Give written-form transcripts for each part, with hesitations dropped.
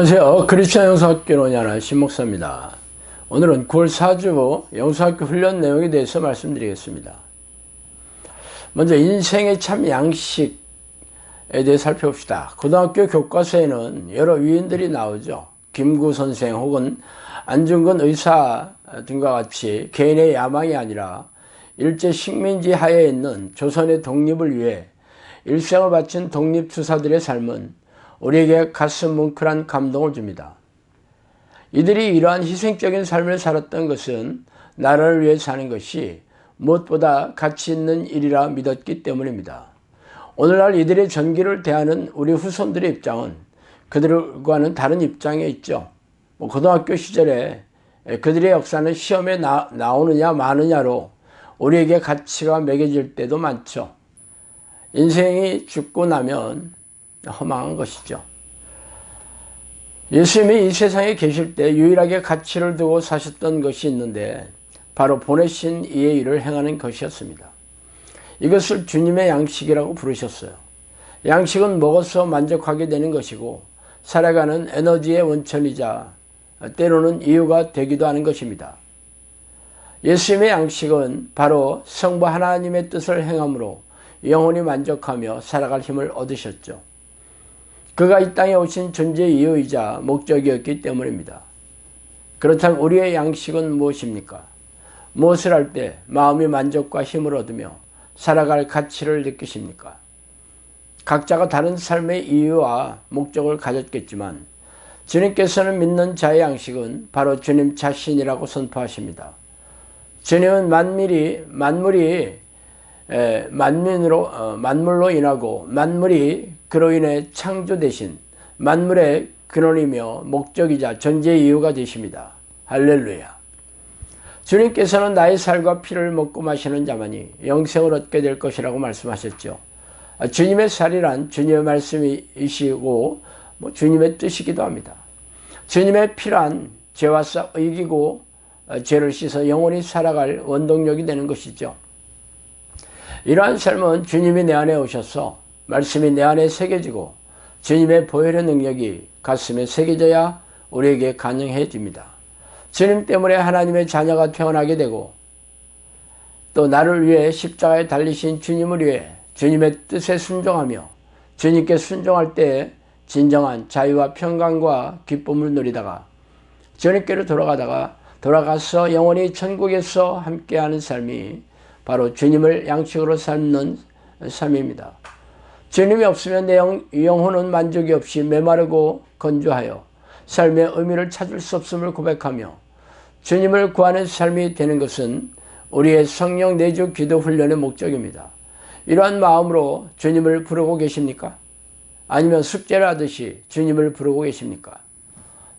안녕하세요. 크리스천 영성학교 논의하는 신목사입니다. 오늘은 9월 4주 영성학교 훈련 내용에 대해서 말씀드리겠습니다. 먼저 인생의 참 양식에 대해 살펴봅시다. 고등학교 교과서에는 여러 위인들이 나오죠. 김구 선생 혹은 안중근 의사 등과 같이 개인의 야망이 아니라 일제 식민지 하에 있는 조선의 독립을 위해 일생을 바친 독립투사들의 삶은 우리에게 가슴 뭉클한 감동을 줍니다. 이들이 이러한 희생적인 삶을 살았던 것은 나라를 위해 사는 것이 무엇보다 가치 있는 일이라 믿었기 때문입니다. 오늘날 이들의 전기를 대하는 우리 후손들의 입장은 그들과는 다른 입장에 있죠. 고등학교 시절에 그들의 역사는 시험에 나오느냐 마느냐로 우리에게 가치가 매겨질 때도 많죠. 인생이 죽고 나면 허망한 것이죠. 예수님이 이 세상에 계실 때 유일하게 가치를 두고 사셨던 것이 있는데 바로 보내신 이의 일을 행하는 것이었습니다. 이것을 주님의 양식이라고 부르셨어요. 양식은 먹어서 만족하게 되는 것이고 살아가는 에너지의 원천이자 때로는 이유가 되기도 하는 것입니다. 예수님의 양식은 바로 성부 하나님의 뜻을 행함으로 영원히 만족하며 살아갈 힘을 얻으셨죠. 그가 이 땅에 오신 존재의 이유이자 목적이었기 때문입니다. 그렇다면 우리의 양식은 무엇입니까? 무엇을 할 때 마음이 만족과 힘을 얻으며 살아갈 가치를 느끼십니까? 각자가 다른 삶의 이유와 목적을 가졌겠지만 주님께서는 믿는 자의 양식은 바로 주님 자신이라고 선포하십니다. 주님은 만물이 만물로 인하고 만물이 그로 인해 창조되신 만물의 근원이며 목적이자 존재의 이유가 되십니다. 할렐루야. 주님께서는 나의 살과 피를 먹고 마시는 자만이 영생을 얻게 될 것이라고 말씀하셨죠. 주님의 살이란 주님의 말씀이시고 주님의 뜻이기도 합니다. 주님의 피란 죄와 싸워 이기고 죄를 씻어 영원히 살아갈 원동력이 되는 것이죠. 이러한 삶은 주님이 내 안에 오셔서 말씀이 내 안에 새겨지고 주님의 보혈의 능력이 가슴에 새겨져야 우리에게 가능해집니다. 주님 때문에 하나님의 자녀가 태어나게 되고 또 나를 위해 십자가에 달리신 주님을 위해 주님의 뜻에 순종하며 주님께 순종할 때 진정한 자유와 평강과 기쁨을 누리다가 주님께로 돌아가서 영원히 천국에서 함께하는 삶이 바로 주님을 양식으로 삶는 삶입니다. 주님이 없으면 내 영혼은 만족이 없이 메마르고 건조하여 삶의 의미를 찾을 수 없음을 고백하며 주님을 구하는 삶이 되는 것은 우리의 성령 내주 기도 훈련의 목적입니다. 이러한 마음으로 주님을 부르고 계십니까? 아니면 숙제를 하듯이 주님을 부르고 계십니까?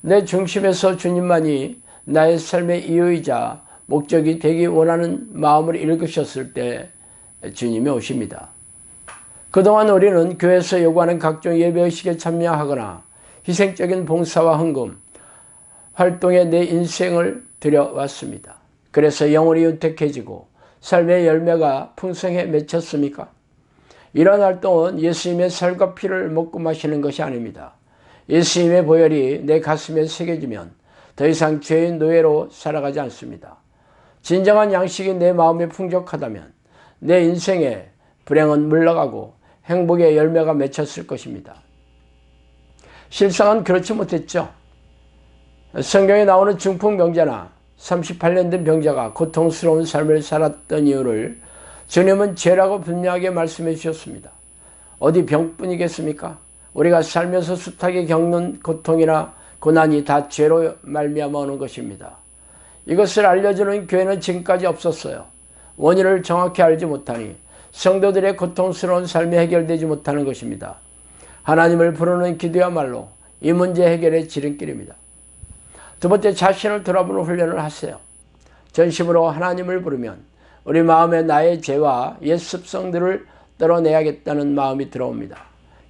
내 중심에서 주님만이 나의 삶의 이유이자 목적이 되기 원하는 마음을 읽으셨을 때 주님이 오십니다. 그동안 우리는 교회에서 요구하는 각종 예배의식에 참여하거나 희생적인 봉사와 헌금, 활동에 내 인생을 들여왔습니다. 그래서 영혼이 윤택해지고 삶의 열매가 풍성해 맺혔습니까? 이러한 활동은 예수님의 살과 피를 먹고 마시는 것이 아닙니다. 예수님의 보혈이 내 가슴에 새겨지면 더 이상 죄의 노예로 살아가지 않습니다. 진정한 양식이 내 마음에 풍족하다면 내 인생에 불행은 물러가고 행복의 열매가 맺혔을 것입니다. 실상은 그렇지 못했죠. 성경에 나오는 중풍병자나 38년 된 병자가 고통스러운 삶을 살았던 이유를 주님은 죄라고 분명하게 말씀해 주셨습니다. 어디 병뿐이겠습니까? 우리가 살면서 숱하게 겪는 고통이나 고난이 다 죄로 말미암아 오는 것입니다. 이것을 알려주는 교회는 지금까지 없었어요. 원인을 정확히 알지 못하니 성도들의 고통스러운 삶이 해결되지 못하는 것입니다. 하나님을 부르는 기도야말로 이 문제 해결의 지름길입니다. 두 번째, 자신을 돌아보는 훈련을 하세요. 전심으로 하나님을 부르면 우리 마음에 나의 죄와 옛 습성들을 떨어내야겠다는 마음이 들어옵니다.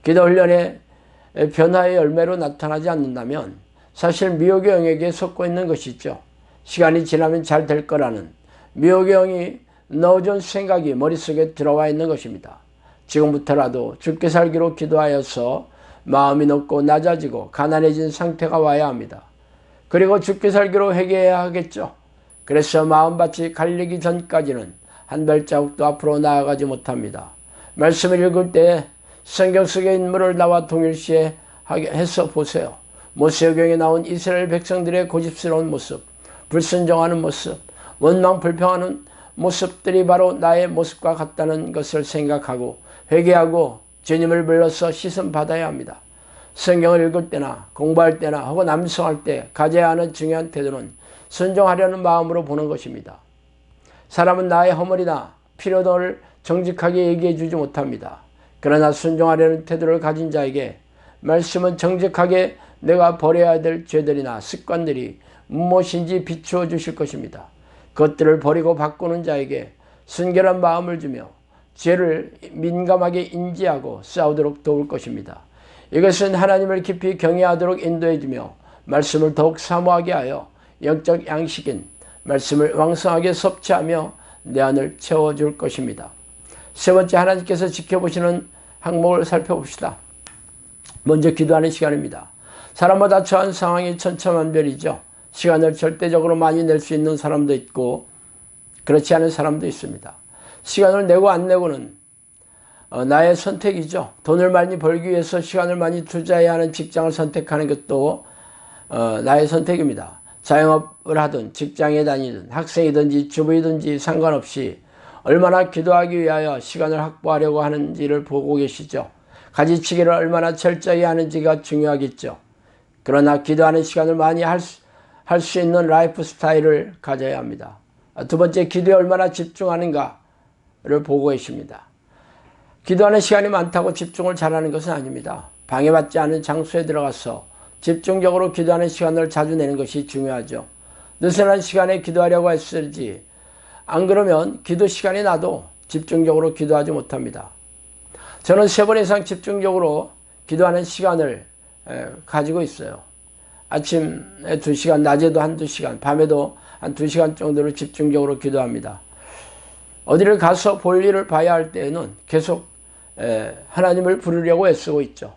기도 훈련의 변화의 열매로 나타나지 않는다면 사실 미혹의 영역에 속고 있는 것이죠. 시간이 지나면 잘 될 거라는 미혹의 영이 넣어준 생각이 머릿속에 들어와 있는 것입니다. 지금부터라도 죽게 살기로 기도하여서 마음이 높고 낮아지고 가난해진 상태가 와야 합니다. 그리고 죽기 살기로 회개해야 하겠죠. 그래서 마음밭이 갈리기 전까지는 한 발자국도 앞으로 나아가지 못합니다. 말씀을 읽을 때 성경 속의 인물을 나와 동일시해 해서 보세요. 모세오경에 나온 이스라엘 백성들의 고집스러운 모습, 불순종하는 모습, 원망 불평하는 모습들이 바로 나의 모습과 같다는 것을 생각하고 회개하고 주님을 불러서 씻음 받아야 합니다. 성경을 읽을 때나 공부할 때나 혹은 암송할 때 가져야 하는 중요한 태도는 순종하려는 마음으로 보는 것입니다. 사람은 나의 허물이나 필요를 정직하게 얘기해 주지 못합니다. 그러나 순종하려는 태도를 가진 자에게 말씀은 정직하게 내가 버려야 될 죄들이나 습관들이 무엇인지 비추어 주실 것입니다. 그것들을 버리고 바꾸는 자에게 순결한 마음을 주며 죄를 민감하게 인지하고 싸우도록 도울 것입니다. 이것은 하나님을 깊이 경외하도록 인도해 주며 말씀을 더욱 사모하게 하여 영적 양식인 말씀을 왕성하게 섭취하며 내 안을 채워줄 것입니다. 세 번째, 하나님께서 지켜보시는 항목을 살펴봅시다. 먼저 기도하는 시간입니다. 사람마다 처한 상황이 천차만별이죠. 시간을 절대적으로 많이 낼 수 있는 사람도 있고 그렇지 않은 사람도 있습니다. 시간을 내고 안 내고는 나의 선택이죠. 돈을 많이 벌기 위해서 시간을 많이 투자해야 하는 직장을 선택하는 것도 나의 선택입니다. 자영업을 하든 직장에 다니든 학생이든지 주부이든지 상관없이 얼마나 기도하기 위하여 시간을 확보하려고 하는지를 보고 계시죠. 가지치기를 얼마나 철저히 하는지가 중요하겠죠. 그러나 기도하는 시간을 많이 할 수 있는 라이프 스타일을 가져야 합니다. 두 번째, 기도에 얼마나 집중하는가를 보고 계십니다. 기도하는 시간이 많다고 집중을 잘하는 것은 아닙니다. 방해받지 않은 장소에 들어가서 집중적으로 기도하는 시간을 자주 내는 것이 중요하죠. 느슨한 시간에 기도하려고 했을지 안 그러면 기도 시간이 나도 집중적으로 기도하지 못합니다. 저는 3번 이상 집중적으로 기도하는 시간을 가지고 있어요. 아침에 2시간, 낮에도 한두 시간, 밤에도 한 2시간 정도를 집중적으로 기도합니다. 어디를 가서 볼일을 봐야 할 때에는 계속 하나님을 부르려고 애쓰고 있죠.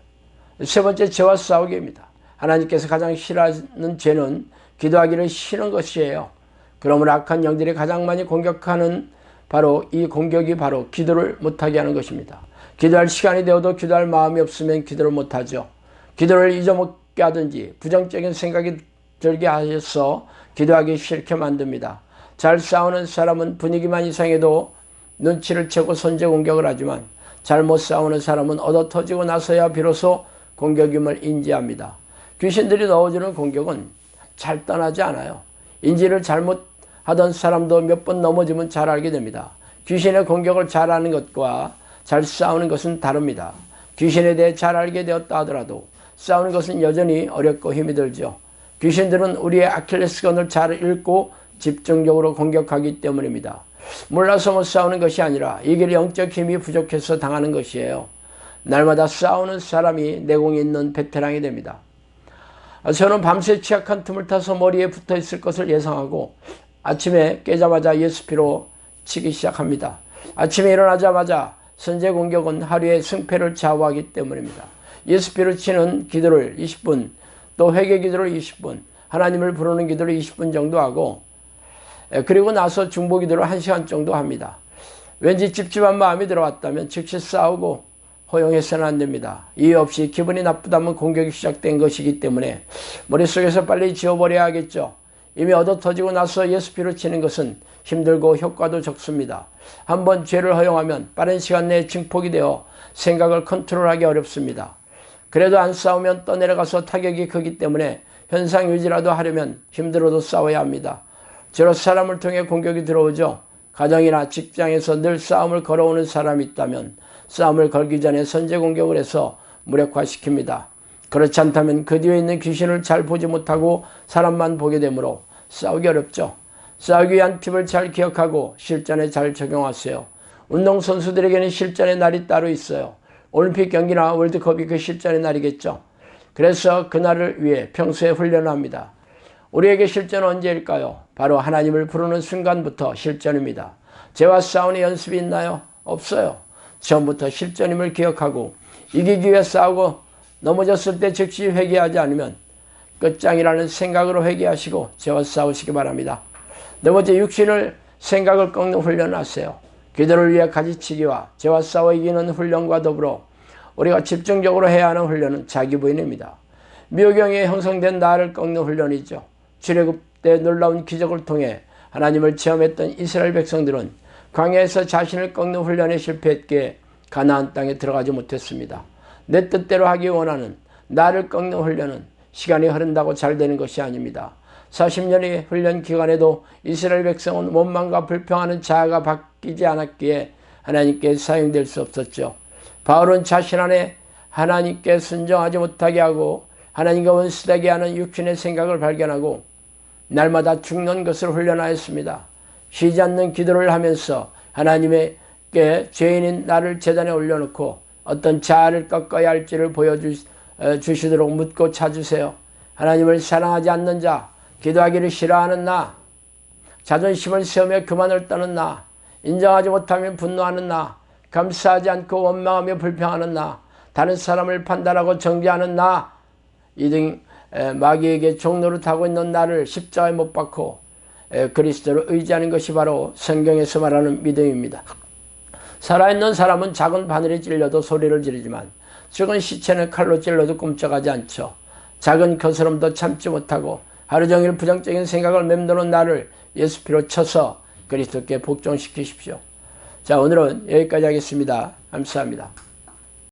세 번째, 죄와 싸우기입니다. 하나님께서 가장 싫어하는 죄는 기도하기를 싫은 것이에요. 그러므로 악한 영들이 가장 많이 공격하는 바로 이 공격이 바로 기도를 못하게 하는 것입니다. 기도할 시간이 되어도 기도할 마음이 없으면 기도를 못하죠. 기도를 잊어먹게 하든지 부정적인 생각이 들게 하셔서 기도하기 싫게 만듭니다. 잘 싸우는 사람은 분위기만 이상해도 눈치를 채고 선제 공격을 하지만 잘못 싸우는 사람은 얻어터지고 나서야 비로소 공격임을 인지합니다. 귀신들이 넣어주는 공격은 잘 떠나지 않아요. 인지를 잘못하던 사람도 몇 번 넘어지면 잘 알게 됩니다. 귀신의 공격을 잘 아는 것과 잘 싸우는 것은 다릅니다. 귀신에 대해 잘 알게 되었다 하더라도 싸우는 것은 여전히 어렵고 힘이 들죠. 귀신들은 우리의 아킬레스건을 잘 읽고 집중적으로 공격하기 때문입니다. 몰라서 못 싸우는 것이 아니라 이 길에 영적 힘이 부족해서 당하는 것이에요. 날마다 싸우는 사람이 내공이 있는 베테랑이 됩니다. 저는 밤새 취약한 틈을 타서 머리에 붙어 있을 것을 예상하고 아침에 깨자마자 예수피로 치기 시작합니다. 아침에 일어나자마자 선제 공격은 하루의 승패를 좌우하기 때문입니다. 예수피로 치는 기도를 20분, 또 회개 기도를 20분, 하나님을 부르는 기도를 20분 정도 하고 그리고 나서 중보 기도를 1시간 정도 합니다. 왠지 찝찝한 마음이 들어왔다면 즉시 싸우고 허용해서는 안 됩니다. 이유 없이 기분이 나쁘다면 공격이 시작된 것이기 때문에 머릿속에서 빨리 지워버려야 하겠죠. 이미 얻어터지고 나서 예수피로 치는 것은 힘들고 효과도 적습니다. 한번 죄를 허용하면 빠른 시간 내에 증폭이 되어 생각을 컨트롤하기 어렵습니다. 그래도 안 싸우면 떠내려가서 타격이 크기 때문에 현상 유지라도 하려면 힘들어도 싸워야 합니다. 저런 사람을 통해 공격이 들어오죠. 가정이나 직장에서 늘 싸움을 걸어오는 사람이 있다면 싸움을 걸기 전에 선제 공격을 해서 무력화시킵니다. 그렇지 않다면 그 뒤에 있는 귀신을 잘 보지 못하고 사람만 보게 되므로 싸우기 어렵죠. 싸우기 위한 팁을 잘 기억하고 실전에 잘 적용하세요. 운동선수들에게는 실전의 날이 따로 있어요. 올림픽 경기나 월드컵이 그 실전의 날이겠죠. 그래서 그날을 위해 평소에 훈련을 합니다. 우리에게 실전은 언제일까요? 바로 하나님을 부르는 순간부터 실전입니다. 죄와 싸우는 연습이 있나요? 없어요. 처음부터 실전임을 기억하고 이기기 위해 싸우고 넘어졌을 때 즉시 회개하지 않으면 끝장이라는 생각으로 회개하시고 죄와 싸우시기 바랍니다. 네 번째, 육신을 생각을 꺾는 훈련을 하세요. 기도를 위해 가지치기와 죄와 싸워 이기는 훈련과 더불어 우리가 집중적으로 해야 하는 훈련은 자기 부인입니다. 묘경에 형성된 나를 꺾는 훈련이죠. 출애굽 때 놀라운 기적을 통해 하나님을 체험했던 이스라엘 백성들은 광야에서 자신을 꺾는 훈련에 실패했기에 가나안 땅에 들어가지 못했습니다. 내 뜻대로 하기 원하는 나를 꺾는 훈련은 시간이 흐른다고 잘 되는 것이 아닙니다. 40년의 훈련 기간에도 이스라엘 백성은 원망과 불평하는 자아가 바뀌지 않았기에 하나님께 사용될 수 없었죠. 바울은 자신 안에 하나님께 순종하지 못하게 하고 하나님과 원수되게 하는 육신의 생각을 발견하고 날마다 죽는 것을 훈련하였습니다. 쉬지 않는 기도를 하면서 하나님께 죄인인 나를 제단에 올려놓고 어떤 자아를 꺾어야 할지를 보여주시도록 묻고 찾으세요. 하나님을 사랑하지 않는 자, 기도하기를 싫어하는 나, 자존심을 세우며 교만을 떠는 나, 인정하지 못하면 분노하는 나, 감사하지 않고 원망하며 불평하는 나, 다른 사람을 판단하고 정죄하는 나, 이 등 마귀에게 종노릇하고 있는 나를 십자가에 못 박고 그리스도를 의지하는 것이 바로 성경에서 말하는 믿음입니다. 살아있는 사람은 작은 바늘에 찔려도 소리를 지르지만 죽은 시체는 칼로 찔러도 꼼짝하지 않죠. 작은 거스름도 참지 못하고 하루 종일 부정적인 생각을 맴도는 나를 예수 피로 쳐서 그리스도께 복종시키십시오. 자, 오늘은 여기까지 하겠습니다. 감사합니다.